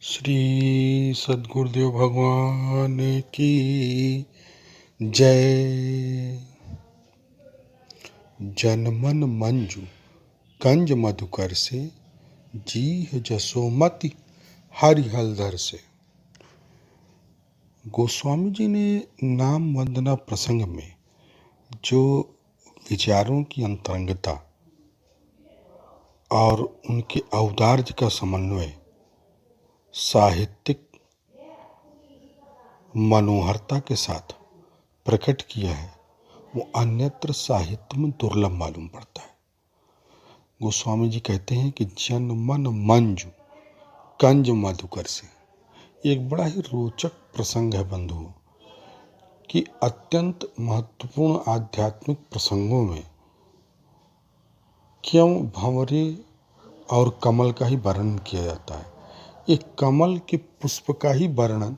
श्री सद्गुरुदेव भगवान की जय। जन मन मंजू कंज मधुकर से, जीह जसोमति हरिहलधर से। गोस्वामी जी ने नाम वंदना प्रसंग में जो विचारों की अंतरंगता और उनके औदार्य का समन्वय साहित्यिक मनोहरता के साथ प्रकट किया है, वो अन्यत्र साहित्य में दुर्लभ मालूम पड़ता है। गोस्वामी जी कहते हैं कि जन मन मंजू कंज मधुकर से। एक बड़ा ही रोचक प्रसंग है बंधुओं कि अत्यंत महत्वपूर्ण आध्यात्मिक प्रसंगों में क्यों भंवरे और कमल का ही वर्णन किया जाता है। एक कमल के पुष्प का ही वर्णन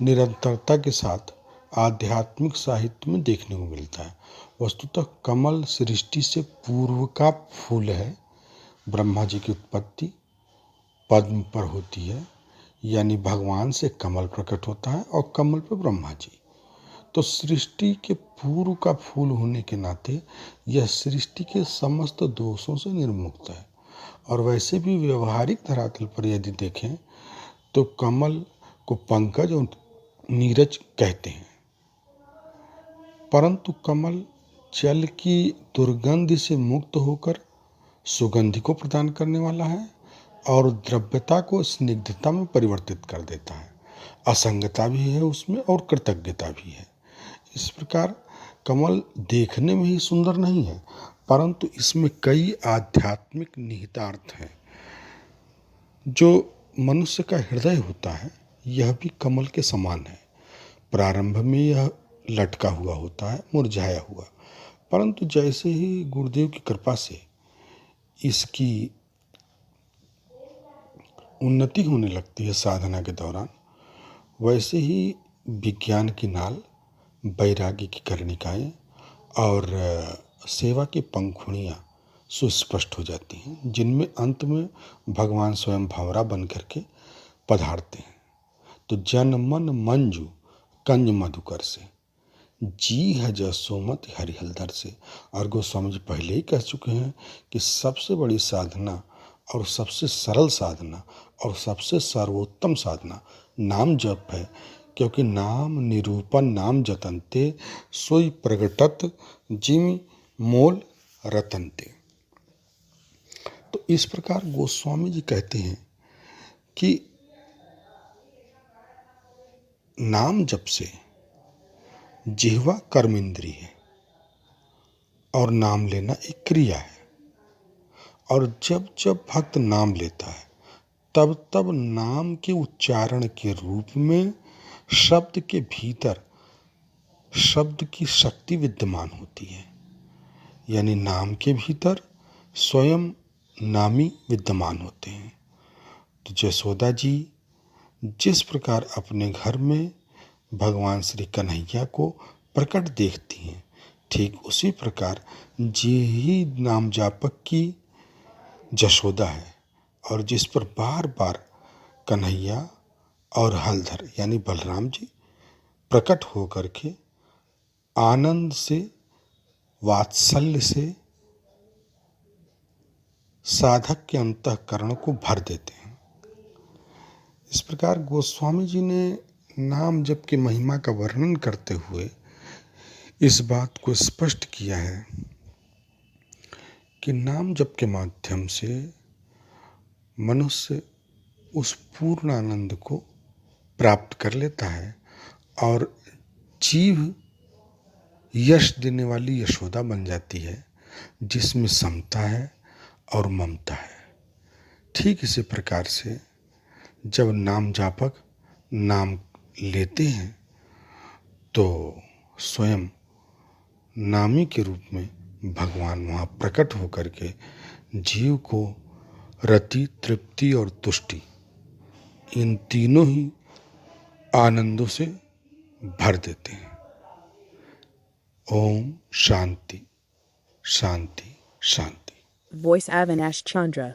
निरंतरता के साथ आध्यात्मिक साहित्य में देखने को मिलता है। वस्तुतः कमल सृष्टि से पूर्व का फूल है। ब्रह्मा जी की उत्पत्ति पद्म पर होती है, यानी भगवान से कमल प्रकट होता है और कमल पर ब्रह्मा जी। तो सृष्टि के पूर्व का फूल होने के नाते यह सृष्टि के समस्त दोषों से निर्मुक्त है। और वैसे भी व्यवहारिक धरातल पर यदि देखें तो कमल को पंकज और नीरज कहते हैं, परंतु कमल जल की दुर्गंध से मुक्त होकर सुगंधि को प्रदान करने वाला है और द्रव्यता को स्निग्धता में परिवर्तित कर देता है। असंगता भी है उसमें और कृतज्ञता भी है। इस प्रकार कमल देखने में ही सुंदर नहीं है, परंतु इसमें कई आध्यात्मिक निहितार्थ हैं। जो मनुष्य का हृदय होता है यह भी कमल के समान है। प्रारंभ में यह लटका हुआ होता है, मुरझाया हुआ, परंतु जैसे ही गुरुदेव की कृपा से इसकी उन्नति होने लगती है साधना के दौरान, वैसे ही विज्ञान की नाल, वैराग्य की कर्णिकाएं और सेवा की पंखुड़ियाँ सुस्पष्ट हो जाती हैं, जिनमें अंत में भगवान स्वयं भंवरा बन करके पधारते हैं। तो जन मन मंजू कंज मधुकर से, जी है जसोमति हरिहलधर से। और गोस्वामी जी पहले ही कह चुके हैं कि सबसे बड़ी साधना और सबसे सरल साधना और सबसे सर्वोत्तम साधना नाम जप है, क्योंकि नाम निरूपण नाम जतनते सोई प्रगटत जिमि मोल रतनते। तो इस प्रकार गोस्वामी जी कहते हैं कि नाम जप से जिह्वा कर्म इंद्रिय है और नाम लेना एक क्रिया है। और जब जब भक्त नाम लेता है तब तब नाम के उच्चारण के रूप में शब्द के भीतर शब्द की शक्ति विद्यमान होती है, यानी नाम के भीतर स्वयं नामी विद्यमान होते हैं। तो जसोदा जी जिस प्रकार अपने घर में भगवान श्री कन्हैया को प्रकट देखती हैं, ठीक उसी प्रकार जी ही नाम जापक की जशोदा है, और जिस पर बार बार कन्हैया और हलधर यानी बलराम जी प्रकट होकर के आनंद से वात्सल्य से साधक के अंतःकरण को भर देते हैं। इस प्रकार गोस्वामी जी ने नाम जप की महिमा का वर्णन करते हुए इस बात को स्पष्ट किया है कि नाम जप के माध्यम से मनुष्य उस पूर्ण आनंद को प्राप्त कर लेता है और जीव यश देने वाली यशोदा बन जाती है, जिसमें समता है और ममता है। ठीक इसी प्रकार से जब नाम जापक नाम लेते हैं तो स्वयं नामी के रूप में भगवान वहाँ प्रकट होकर के जीव को रति, तृप्ति और तुष्टि, इन तीनों ही आनंदों से भर देते हैं। ओम शांति शांति शांति। Voice Avinash Chandra.